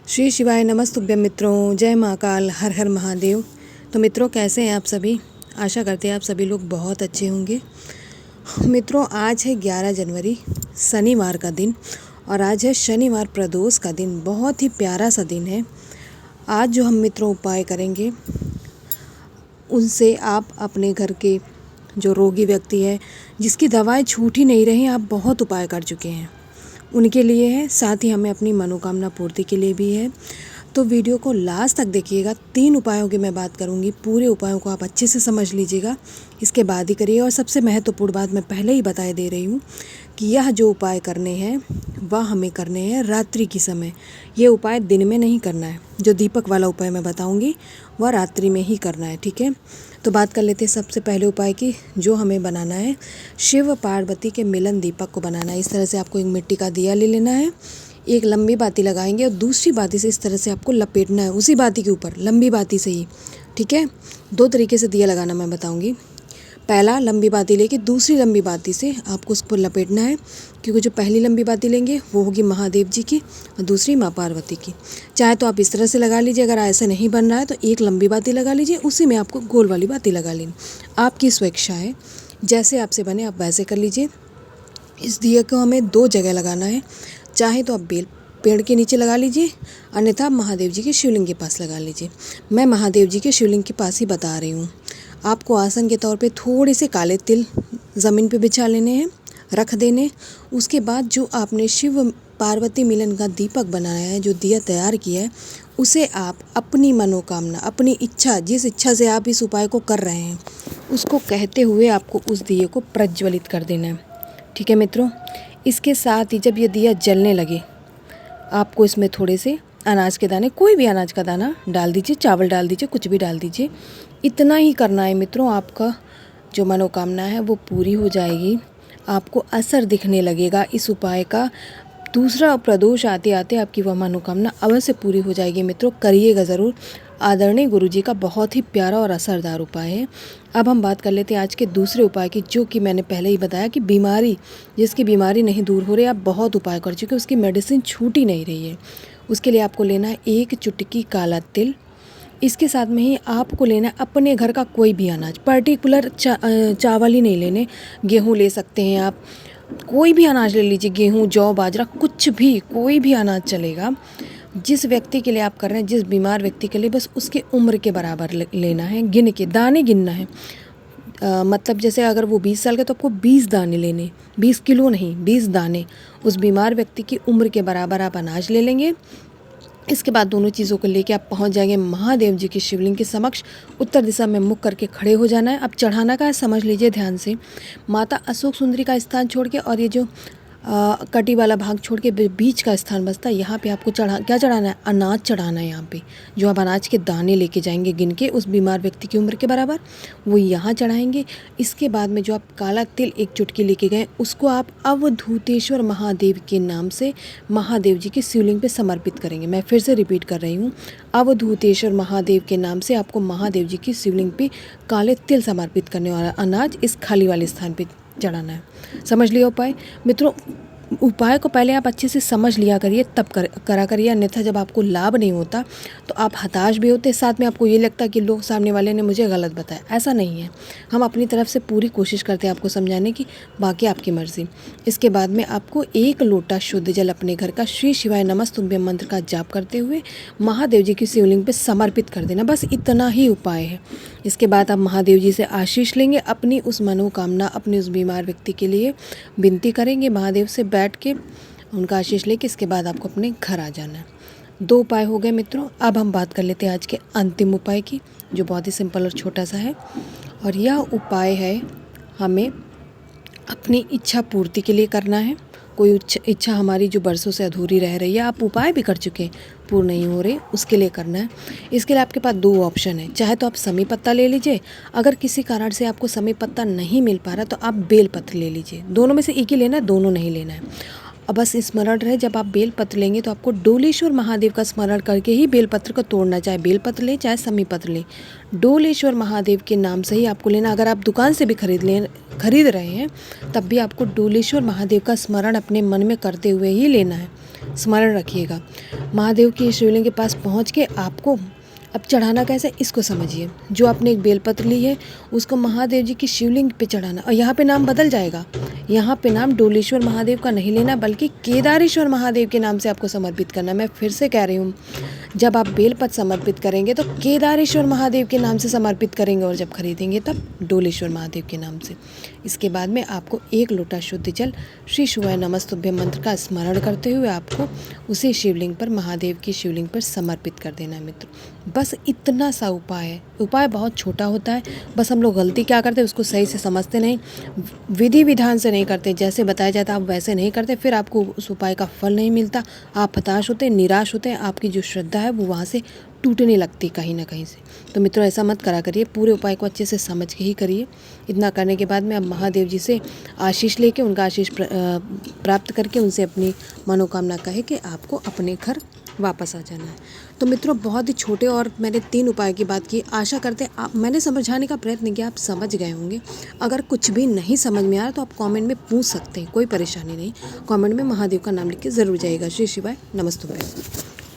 श्री शिवाय नमस्तुभ्यं मित्रों, जय महाकाल, हर हर महादेव। तो मित्रों, कैसे हैं आप सभी? आशा करते हैं आप सभी लोग बहुत अच्छे होंगे। मित्रों, आज है 11 जनवरी, शनिवार का दिन, और आज है शनिवार प्रदोष का दिन। बहुत ही प्यारा सा दिन है। आज जो हम मित्रों उपाय करेंगे, उनसे आप अपने घर के जो रोगी व्यक्ति है, जिसकी दवाएं छूट ही नहीं रही, आप बहुत उपाय कर चुके हैं, उनके लिए है। साथ ही हमें अपनी मनोकामना पूर्ति के लिए भी है। तो वीडियो को लास्ट तक देखिएगा। 3 उपायों की मैं बात करूंगी। पूरे उपायों को आप अच्छे से समझ लीजिएगा, इसके बाद ही करिए। और सबसे महत्वपूर्ण बात मैं पहले ही बता दे रही हूँ कि यह जो उपाय करने हैं वह हमें करने हैं रात्रि की समय। ये उपाय दिन में नहीं करना है। जो दीपक वाला उपाय मैं बताऊँगी वह रात्रि में ही करना है, ठीक है। तो बात कर लेते हैं सबसे पहले उपाय की। जो हमें बनाना है, शिव पार्वती के मिलन दीपक को बनाना है। इस तरह से आपको एक मिट्टी का दिया ले लेना है, एक लंबी बाती लगाएंगे और दूसरी बाती से इस तरह से आपको लपेटना है, उसी बाती के ऊपर, लंबी बाती से ही, ठीक है। 2 तरीके से दिया लगाना मैं बताऊंगी। पहला, लंबी बाती लेके दूसरी लंबी बाती से आपको उसको लपेटना है, क्योंकि जो पहली लंबी बाती लेंगे वो होगी महादेव जी की और दूसरी माँ पार्वती की। चाहे तो आप इस तरह से लगा लीजिए, अगर ऐसा नहीं बन रहा है तो एक लंबी बाती लगा लीजिए, उसी में आपको गोल वाली बाती लगा लेनी। आपकी स्वेच्छा है, जैसे आपसे बने आप वैसे कर लीजिए। इस दिए को हमें 2 जगह लगाना है। चाहे तो आप बेल पेड़ के नीचे लगा लीजिए, अन्यथा आप महादेव जी के शिवलिंग के पास लगा लीजिए। मैं महादेव जी के शिवलिंग के पास ही बता रही हूँ। आपको आसन के तौर पे थोड़े से काले तिल ज़मीन पे बिछा लेने हैं, रख देने। उसके बाद जो आपने शिव पार्वती मिलन का दीपक बनाया है, जो दिया तैयार किया है, उसे आप अपनी मनोकामना, अपनी इच्छा, जिस इच्छा से आप इस उपाय को कर रहे हैं, उसको कहते हुए आपको उस दिए को प्रज्वलित कर देना है, ठीक है मित्रों। इसके साथ ही जब ये दिया जलने लगे, आपको इसमें थोड़े से अनाज के दाने, कोई भी अनाज का दाना डाल दीजिए, चावल डाल दीजिए, कुछ भी डाल दीजिए। इतना ही करना है मित्रों, आपका जो मनोकामना है वो पूरी हो जाएगी। आपको असर दिखने लगेगा इस उपाय का। दूसरा प्रदोष आते आते आपकी वह मनोकामना अवश्य पूरी हो जाएगी मित्रों। करिएगा ज़रूर। आदरणीय गुरुजी का बहुत ही प्यारा और असरदार उपाय है। अब हम बात कर लेते हैं आज के दूसरे उपाय की, जो कि मैंने पहले ही बताया कि जिसकी बीमारी नहीं दूर हो रही, आप बहुत उपाय कर चुके, उसकी मेडिसिन छूट ही नहीं रही है। उसके लिए आपको लेना है 1 चुटकी काला तिल। इसके साथ में ही आपको लेना है अपने घर का कोई भी अनाज, पर्टिकुलर चावल ही नहीं लेने, गेहूँ ले सकते हैं आप, कोई भी अनाज ले लीजिए, गेहूँ, जौ, बाजरा, कुछ भी, कोई भी अनाज चलेगा। जिस व्यक्ति के लिए आप कर रहे हैं, जिस बीमार व्यक्ति के लिए, बस उसके उम्र के बराबर लेना है, गिन के दाने गिनना है। मतलब जैसे अगर वो 20 साल का, तो आपको 20 दाने लेने, 20 किलो नहीं, 20 दाने। उस बीमार व्यक्ति की उम्र के बराबर आप अनाज ले लेंगे। इसके बाद दोनों चीज़ों को लेके आप पहुंच जाएंगे महादेव जी की शिवलिंग के समक्ष। उत्तर दिशा में मुख करके खड़े हो जाना है। अब चढ़ाना का है, समझ लीजिए ध्यान से। माता अशोक सुंदरी का स्थान छोड़ के, और ये जो कटी वाला भाग छोड़ के बीच का स्थान बचता है, यहाँ पे आपको क्या चढ़ाना है? अनाज चढ़ाना है। यहाँ पे जो आप अनाज के दाने लेके जाएंगे गिन के, उस बीमार व्यक्ति की उम्र के बराबर, वो यहाँ चढ़ाएंगे। इसके बाद में जो आप काला तिल 1 चुटकी लेके गए, उसको आप अवधूतेश्वर महादेव के नाम से महादेव जी की शिवलिंग पे समर्पित करेंगे। मैं फिर से रिपीट कर रही हूँ, अवधूतेश्वर महादेव के नाम से आपको महादेव जी की शिवलिंग पे काले तिल समर्पित करने वाला अनाज इस खाली वाले स्थान पे चढ़ाना है। समझ लिया उपाय मित्रों? उपाय को पहले आप अच्छे से समझ लिया करिए, तब करा करिए, अन्यथा जब आपको लाभ नहीं होता तो आप हताश भी होते, साथ में आपको ये लगता कि लोग, सामने वाले ने मुझे गलत बताया। ऐसा नहीं है, हम अपनी तरफ से पूरी कोशिश करते हैं आपको समझाने की, बाकी आपकी मर्ज़ी। इसके बाद में आपको 1 लोटा शुद्ध जल अपने घर का श्री शिवाय नमस्तुभ्यं मंत्र का जाप करते हुए महादेव जी की शिवलिंग पर समर्पित कर देना। बस इतना ही उपाय है। इसके बाद आप महादेव जी से आशीष लेंगे, अपनी उस मनोकामना, अपने उस बीमार व्यक्ति के लिए विनती करेंगे महादेव से बैठ के, उनका आशीष लेके इसके बाद आपको अपने घर आ जाना है। 2 उपाय हो गए मित्रों। अब हम बात कर लेते हैं आज के अंतिम उपाय की, जो बहुत ही सिंपल और छोटा सा है। और यह उपाय है, हमें अपनी इच्छा पूर्ति के लिए करना है। कोई इच्छा हमारी जो बरसों से अधूरी रह रही है, आप उपाय भी कर चुके हैं, पूर्ण नहीं हो रहे, उसके लिए करना है। इसके लिए आपके पास 2 ऑप्शन है। चाहे तो आप समी पत्ता ले लीजिए, अगर किसी कारण से आपको समी पत्ता नहीं मिल पा रहा तो आप बेल पत्र ले लीजिए। दोनों में से एक ही लेना है, दोनों नहीं लेना है। अब बस स्मरण रहे, जब आप बेलपत्र लेंगे तो आपको डोलेश्वर महादेव का स्मरण करके ही बेलपत्र को तोड़ना, चाहे बेलपत्र लें चाहे समी पत्र लें, डोलेश्वर महादेव के नाम से ही आपको लेना। अगर आप दुकान से भी खरीद रहे हैं तब भी आपको डोलेश्वर महादेव का स्मरण अपने मन में करते हुए ही लेना है, स्मरण रखिएगा। महादेव की शिवलिंग के पास पहुँच के आपको अब चढ़ाना कैसे, इसको समझिए। जो आपने एक बेलपत्र ली है उसको महादेव जी की शिवलिंग पे चढ़ाना, और यहाँ पे नाम बदल जाएगा। यहाँ पे नाम डोलेश्वर महादेव का नहीं लेना, बल्कि केदारेश्वर महादेव के नाम से आपको समर्पित करना। मैं फिर से कह रही हूँ, जब आप बेलपत्र समर्पित करेंगे तो केदारेश्वर महादेव के नाम से समर्पित करेंगे, और जब खरीदेंगे तब डोलेश्वर महादेव के नाम से। इसके बाद में आपको 1 लोटा शुद्ध जल श्री शिवाय नमस्तुभ्यं मंत्र का स्मरण करते हुए आपको उसी शिवलिंग पर, महादेव की शिवलिंग पर समर्पित कर देना है मित्रों। बस इतना सा उपाय है। उपाय बहुत छोटा होता है, बस हम लोग गलती क्या करते हैं, उसको सही से समझते नहीं, विधि विधान से नहीं करते, जैसे बताया जाता है आप वैसे नहीं करते, फिर आपको उस उपाय का फल नहीं मिलता, आप हताश होते हैं, निराश होते हैं, आपकी जो श्रद्धा है वो वहाँ से टूटने लगती कहीं ना कहीं से। तो मित्रों ऐसा मत करा करिए, पूरे उपाय को अच्छे से समझ के ही करिए। इतना करने के बाद में अब महादेव जी से आशीष लेके, उनका आशीष प्राप्त करके उनसे अपनी मनोकामना कहे कि आपको अपने घर वापस आ जाना है। तो मित्रों बहुत ही छोटे और मैंने 3 उपाय की बात की। आशा करते हैं आप, मैंने समझाने का प्रयत्न किया, आप समझ गए होंगे। अगर कुछ भी नहीं समझ में आ रहा तो आप कमेंट में पूछ सकते हैं, कोई परेशानी नहीं। कमेंट में महादेव का नाम लिख के ज़रूर जाइएगा। श्री शिवाय नमस्तुभ्यं।